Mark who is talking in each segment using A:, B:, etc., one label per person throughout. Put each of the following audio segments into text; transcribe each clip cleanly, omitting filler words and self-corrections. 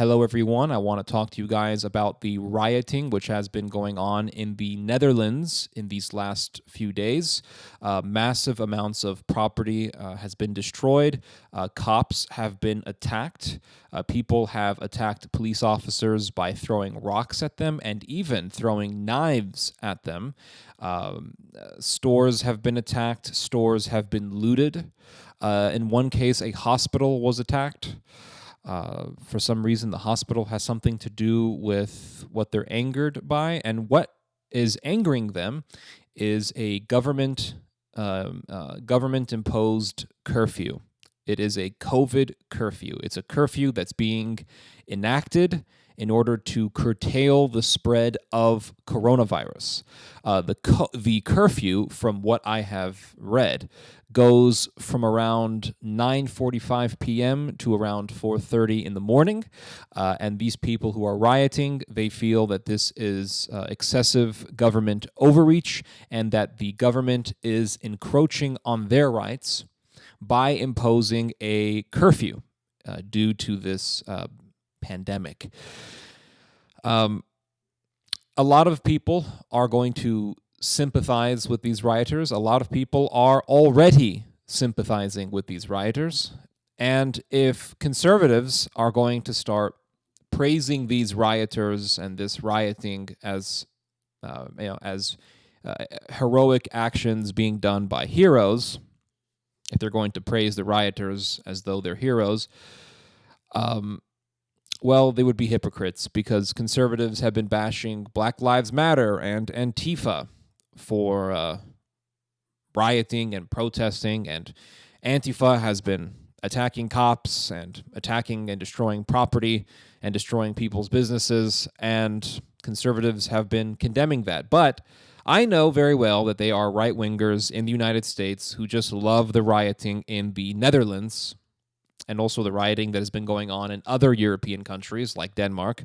A: Hello, everyone. I want to talk to you guys about the rioting which has been going on in the Netherlands in these last few days. Massive amounts of property has been destroyed. Cops have been attacked. People have attacked police officers by throwing rocks at them and even throwing knives at them. Stores have been attacked. Stores have been looted. In one case, a hospital was attacked. For some reason, the hospital has something to do with what they're angered by, and what is angering them is a government-imposed curfew. It is a COVID curfew. It's a curfew that's being enacted in order to curtail the spread of coronavirus. The curfew, from what I have read, goes from around 9:45 p.m. to around 4:30 in the morning. And these people who are rioting, they feel that this is excessive government overreach and that the government is encroaching on their rights by imposing a curfew due to this pandemic. A lot of people are going to sympathize with these rioters. A lot of people are already sympathizing with these rioters. And if conservatives are going to start praising these rioters and this rioting as heroic actions being done by heroes, if they're going to praise the rioters as though they're heroes, well, they would be hypocrites, because conservatives have been bashing Black Lives Matter and Antifa for rioting and protesting, and Antifa has been attacking cops and attacking and destroying property and destroying people's businesses, and conservatives have been condemning that. But I know very well that they are right-wingers in the United States who just love the rioting in the Netherlands, and also the rioting that has been going on in other European countries like Denmark,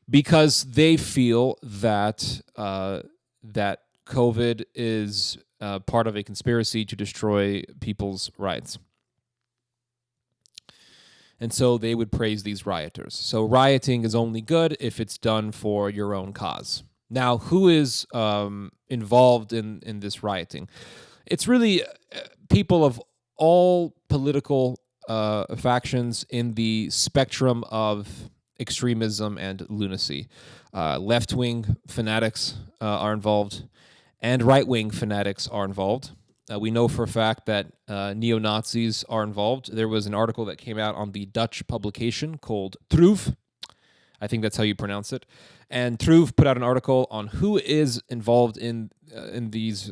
A: because they feel that that COVID is part of a conspiracy to destroy people's rights. And so they would praise these rioters. So rioting is only good if it's done for your own cause. Now, who is involved in this rioting? It's really people of all political factions in the spectrum of extremism and lunacy. Left-wing fanatics are involved, and right-wing fanatics are involved. We know for a fact that neo-Nazis are involved. There was an article that came out on the Dutch publication called Troef. I think that's how you pronounce it. And Troef put out an article on who is involved in these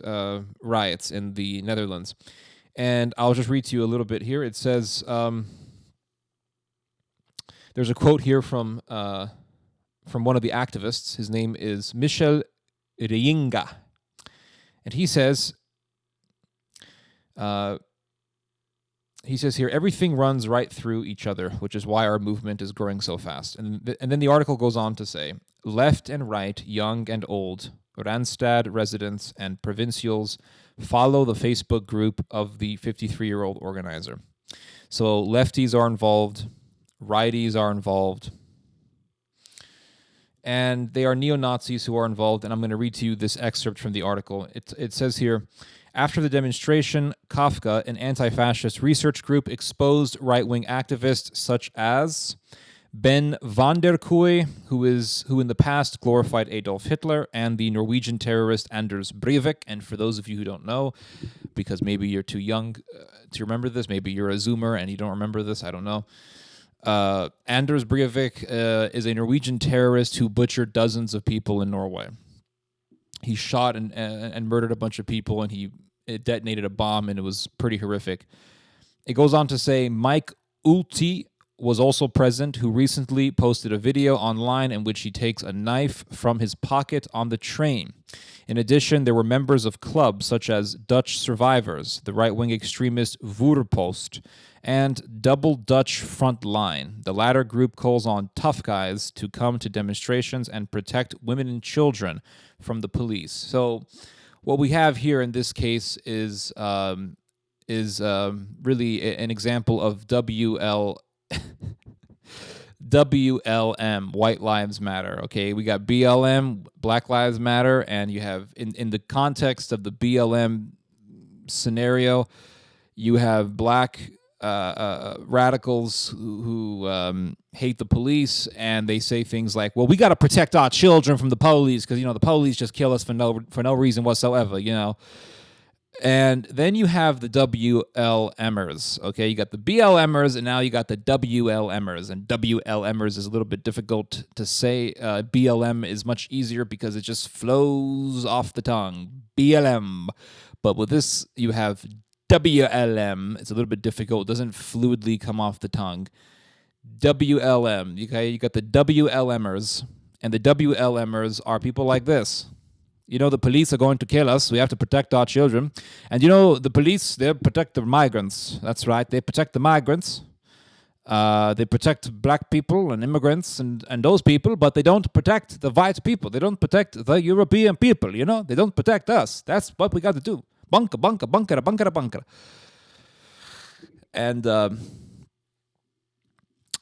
A: riots in the Netherlands. And I'll just read to you a little bit here. It says, there's a quote here from one of the activists. His name is Michel Reinga. And he says here, everything runs right through each other, which is why our movement is growing so fast. And then the article goes on to say, left and right, young and old, Randstad residents and provincials follow the Facebook group of the 53-year-old organizer. So lefties are involved, righties are involved, and they are neo-Nazis who are involved. And I'm going to read to you this excerpt from the article. It says here, after the demonstration, Kafka, an anti-fascist research group, exposed right-wing activists such as Ben van der Kooi, who in the past glorified Adolf Hitler, and the Norwegian terrorist Anders Breivik. And for those of you who don't know, because maybe you're too young to remember this, maybe you're a Zoomer and you don't remember this, I don't know. Anders Breivik is a Norwegian terrorist who butchered dozens of people in Norway. He shot and murdered a bunch of people, and he detonated a bomb, and it was pretty horrific. It goes on to say Mike Ulti was also present, who recently posted a video online in which he takes a knife from his pocket on the train. In addition, there were members of clubs such as Dutch Survivors, the right-wing extremist Voorpost, and Double Dutch Front Line. The latter group calls on tough guys to come to demonstrations and protect women and children from the police. So what we have here in this case is really an example of WLM, White Lives Matter. Okay, we got BLM, Black Lives Matter, and you have in the context of the BLM scenario, you have black radicals who hate the police, and they say things like, "Well, we got to protect our children from the police because the police just kill us for no reason whatsoever." And then you have the WLMers, okay? You got the BLMers, and now you got the WLMers. And WLMers is a little bit difficult to say. BLM is much easier because it just flows off the tongue. BLM. But with this, you have WLM. It's a little bit difficult. It doesn't fluidly come off the tongue. WLM, okay? You got the WLMers, and the WLMers are people like this. The police are going to kill us. We have to protect our children. And the police, they protect the migrants. That's right. They protect the migrants. They protect black people and immigrants and those people, but they don't protect the white people. They don't protect the European people, They don't protect us. That's what we got to do. Bunker, bunker, bunker, bunker, bunker. And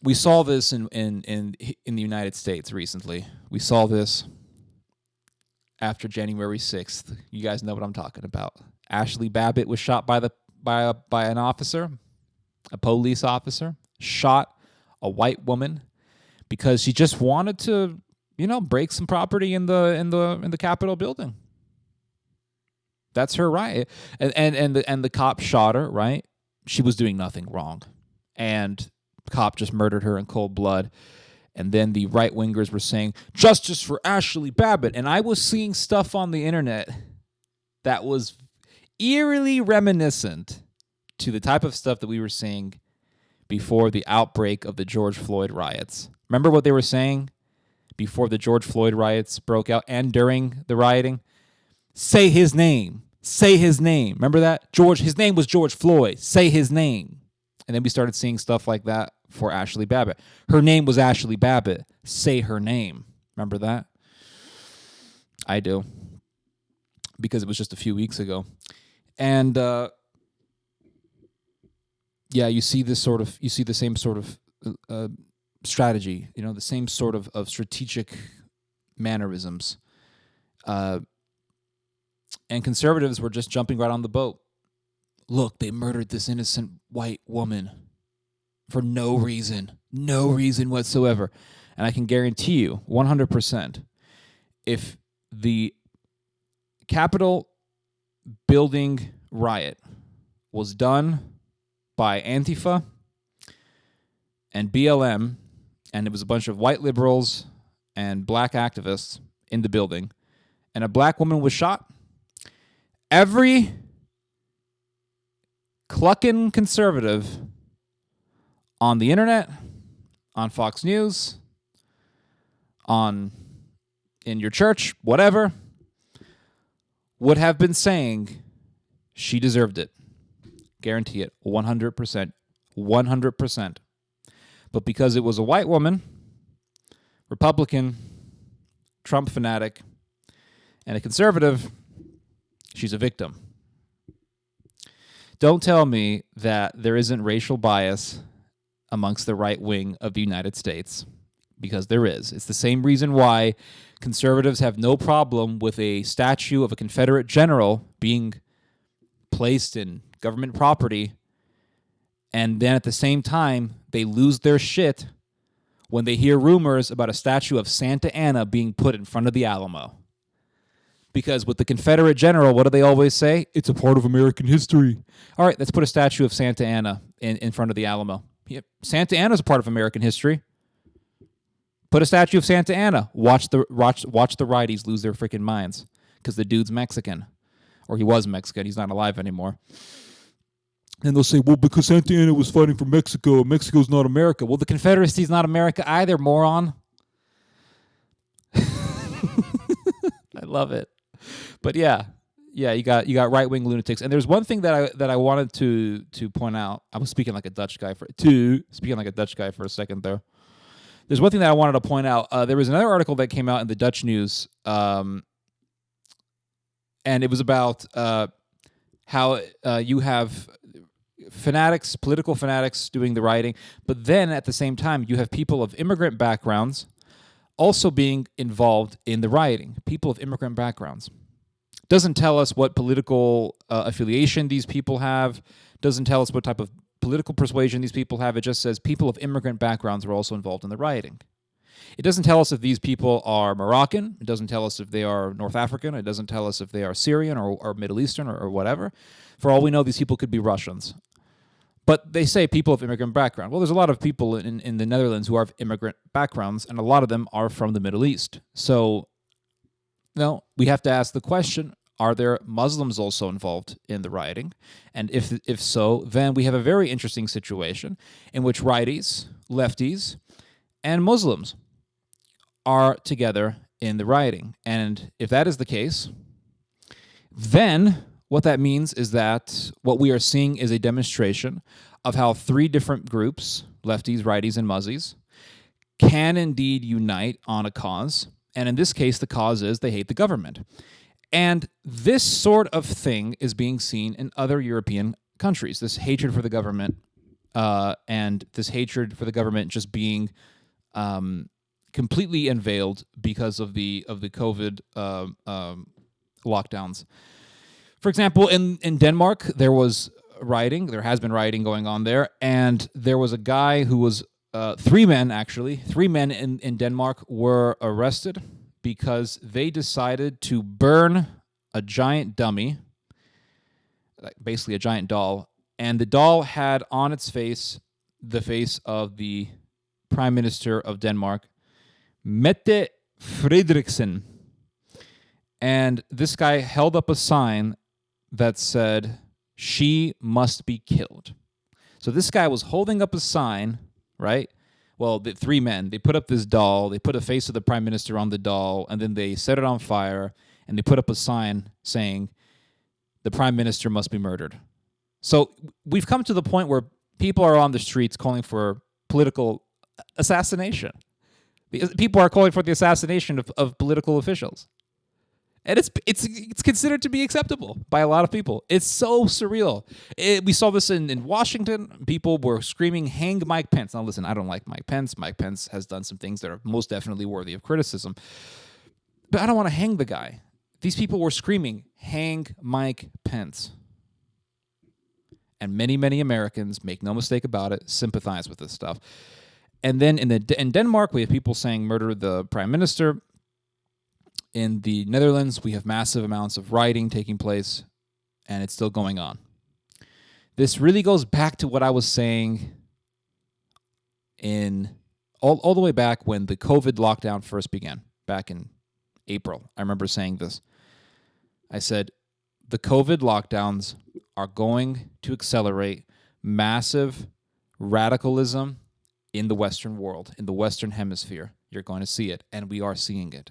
A: we saw this in the United States recently. We saw this after January 6th. You guys know what I'm talking about. Ashley Babbitt was shot by an officer, a police officer, shot a white woman because she just wanted to, break some property in the Capitol building. That's her right. And the cop shot her, right? She was doing nothing wrong. And the cop just murdered her in cold blood. And then the right-wingers were saying, justice for Ashley Babbitt. And I was seeing stuff on the internet that was eerily reminiscent to the type of stuff that we were seeing before the outbreak of the George Floyd riots. Remember what they were saying before the George Floyd riots broke out and during the rioting? Say his name. Say his name. Remember that? His name was George Floyd. Say his name. And then we started seeing stuff like that for Ashley Babbitt. Her name was Ashley Babbitt. Say her name. Remember that? I do. Because it was just a few weeks ago. And you see the same sort of strategy, the same sort of strategic mannerisms. And conservatives were just jumping right on the boat. Look, they murdered this innocent white woman for no reason whatsoever. And I can guarantee you 100%, if the Capitol building riot was done by Antifa and BLM, and it was a bunch of white liberals and black activists in the building, and a black woman was shot, every clucking conservative on the internet, on Fox News, in your church, whatever, would have been saying she deserved it. Guarantee it. 100%. 100%. But because it was a white woman, Republican, Trump fanatic, and a conservative, she's a victim. Don't tell me that there isn't racial bias amongst the right wing of the United States, because there is. It's the same reason why conservatives have no problem with a statue of a Confederate general being placed in government property, and then at the same time, they lose their shit when they hear rumors about a statue of Santa Anna being put in front of the Alamo. Because with the Confederate general, what do they always say? It's a part of American history. All right, let's put a statue of Santa Anna in front of the Alamo. Yep. Santa Anna's a part of American history. Put a statue of Santa Anna. Watch the righties lose their freaking minds because the dude's Mexican. Or he was Mexican. He's not alive anymore. And they'll say, well, because Santa Anna was fighting for Mexico, and Mexico's not America. Well, the Confederacy's not America either, moron. I love it. But yeah, you got right-wing lunatics. And there's one thing that I wanted to point out. I was speaking like a Dutch guy for a second there. There's one thing that I wanted to point out. There was another article that came out in the Dutch news, and it was about how you have fanatics, political fanatics doing the rioting. But then at the same time, you have people of immigrant backgrounds also being involved in the rioting. People of immigrant backgrounds. Doesn't tell us what political affiliation these people have. Doesn't tell us what type of political persuasion these people have. It just says people of immigrant backgrounds were also involved in the rioting. It doesn't tell us if these people are Moroccan. It doesn't tell us if they are North African. It doesn't tell us if they are Syrian or Middle Eastern or whatever. For all we know, these people could be Russians. But they say people of immigrant background. Well, there's a lot of people in the Netherlands who are of immigrant backgrounds, and a lot of them are from the Middle East. So, no, we have to ask the question, are there Muslims also involved in the rioting? And if so, then we have a very interesting situation in which righties, lefties, and Muslims are together in the rioting. And if that is the case, then what that means is that what we are seeing is a demonstration of how three different groups, lefties, righties, and muzzies, can indeed unite on a cause. And in this case, the cause is they hate the government. And this sort of thing is being seen in other European countries, this hatred for the government and this hatred for the government just being completely unveiled because of the COVID lockdowns. For example, in Denmark, there was rioting. There has been rioting going on there. And there was a guy who was, three men in Denmark were arrested because they decided to burn a giant dummy, basically a giant doll. And the doll had on its face the face of the Prime Minister of Denmark, Mette Frederiksen. And this guy held up a sign that said, "She must be killed." So this guy was holding up a sign, right? Well, the three men, they put up this doll, they put a face of the Prime Minister on the doll, and then they set it on fire, and they put up a sign saying, "The Prime Minister must be murdered." So we've come to the point where people are on the streets calling for political assassination. People are calling for the assassination of political officials. And it's considered to be acceptable by a lot of people. It's so surreal. We saw this in Washington. People were screaming, "Hang Mike Pence." Now, listen, I don't like Mike Pence. Mike Pence has done some things that are most definitely worthy of criticism. But I don't want to hang the guy. These people were screaming, "Hang Mike Pence." And many, many Americans, make no mistake about it, sympathize with this stuff. And then in Denmark, we have people saying, "Murder the Prime Minister." In the Netherlands, we have massive amounts of rioting taking place, and it's still going on. This really goes back to what I was saying in all the way back when the COVID lockdown first began, back in April. I remember saying this. I said, the COVID lockdowns are going to accelerate massive radicalism in the Western world, in the Western hemisphere. You're going to see it, and we are seeing it.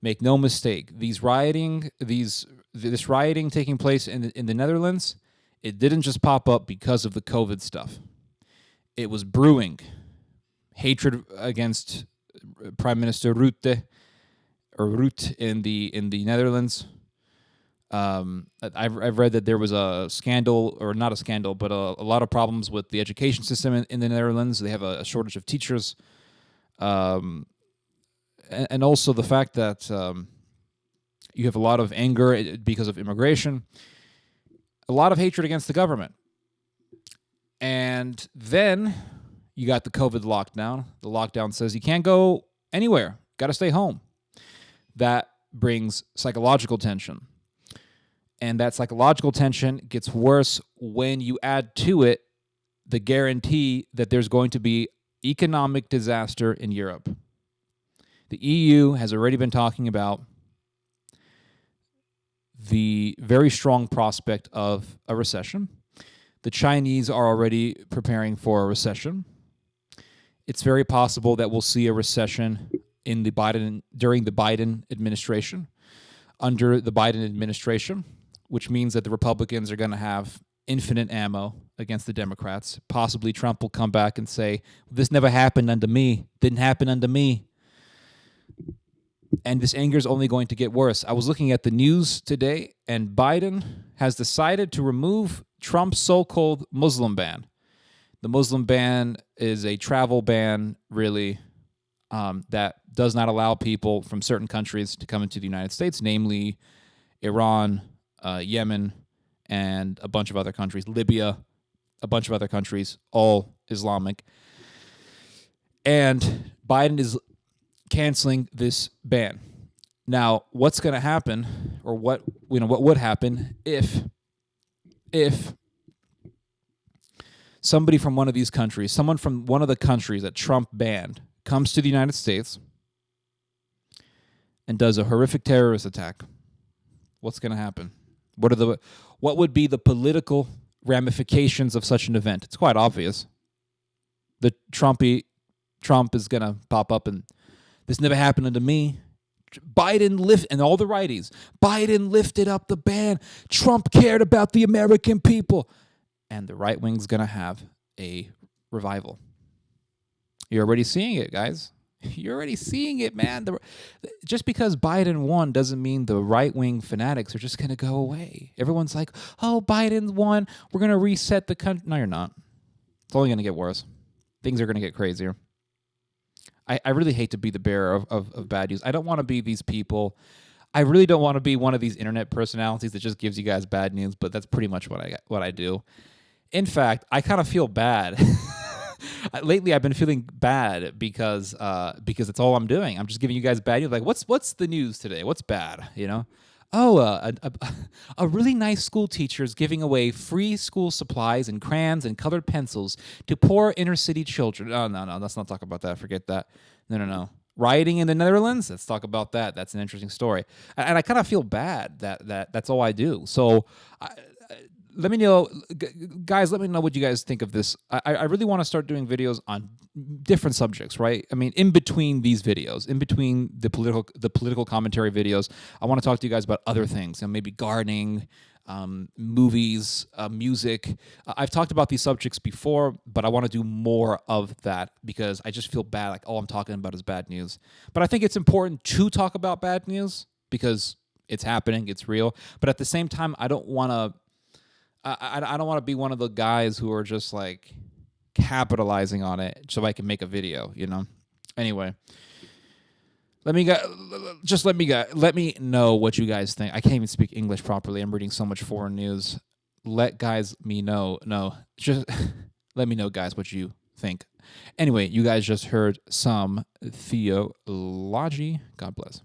A: Make no mistake, this rioting taking place in the Netherlands, it didn't just pop up because of the COVID stuff. It was brewing. Hatred against Prime Minister Rutte in the Netherlands. I've read that there was a scandal, or not a scandal, but a lot of problems with the education system in the Netherlands. They have a shortage of teachers. And also the fact that you have a lot of anger because of immigration, a lot of hatred against the government. And then you got the COVID lockdown. The lockdown says you can't go anywhere, got to stay home. That brings psychological tension. And that psychological tension gets worse when you add to it the guarantee that there's going to be economic disaster in Europe. The EU has already been talking about the very strong prospect of a recession. The Chinese are already preparing for a recession. It's very possible that we'll see a recession during the Biden administration, under the Biden administration, which means that the Republicans are going to have infinite ammo against the Democrats. Possibly Trump will come back and say, "This never happened under me. Didn't happen under me." And this anger is only going to get worse. I was looking at the news today, and Biden has decided to remove Trump's so-called Muslim ban. The Muslim ban is a travel ban, really, that does not allow people from certain countries to come into the United States, namely Iran, Yemen, and a bunch of other countries, Libya, a bunch of other countries, all Islamic. And Biden is canceling this ban. Now, what's going to happen, or what would happen if somebody from one of these countries, someone from one of the countries that Trump banned, comes to the United States and does a horrific terrorist attack? What's going to happen? What would be the political ramifications of such an event? It's quite obvious. Trump is going to pop up and this never happened to me. And all the righties, Biden lifted up the ban. Trump cared about the American people. And the right wing's going to have a revival. You're already seeing it, guys. You're already seeing it, man. Just because Biden won doesn't mean the right-wing fanatics are just going to go away. Everyone's like, oh, Biden won. We're going to reset the country. No, you're not. It's only going to get worse. Things are going to get crazier. I really hate to be the bearer of bad news. I don't want to be these people. I really don't want to be one of these internet personalities that just gives you guys bad news, but that's pretty much what I do. In fact, I kind of feel bad. Lately, I've been feeling bad because it's all I'm doing. I'm just giving you guys bad news. Like, what's the news today? What's bad? You know? Oh, a really nice school teacher is giving away free school supplies and crayons and colored pencils to poor inner city children. Oh, no, let's not talk about that. Forget that. No. Rioting in the Netherlands? Let's talk about that. That's an interesting story. And I kind of feel bad that that's all I do. So let me know, guys, let me know what you guys think of this. I really want to start doing videos on different subjects, right? I mean, in between these videos, in between the political commentary videos, I want to talk to you guys about other things, maybe gardening, movies, music. I've talked about these subjects before, but I want to do more of that because I just feel bad, like all I'm talking about is bad news. But I think it's important to talk about bad news because it's happening, it's real. But at the same time, I don't want to be one of the guys who are just like capitalizing on it so I can make a video, you know? Anyway, let me know what you guys think. I can't even speak English properly. I'm reading so much foreign news. Just let me know, guys, what you think. Anyway, you guys just heard some theology. God bless.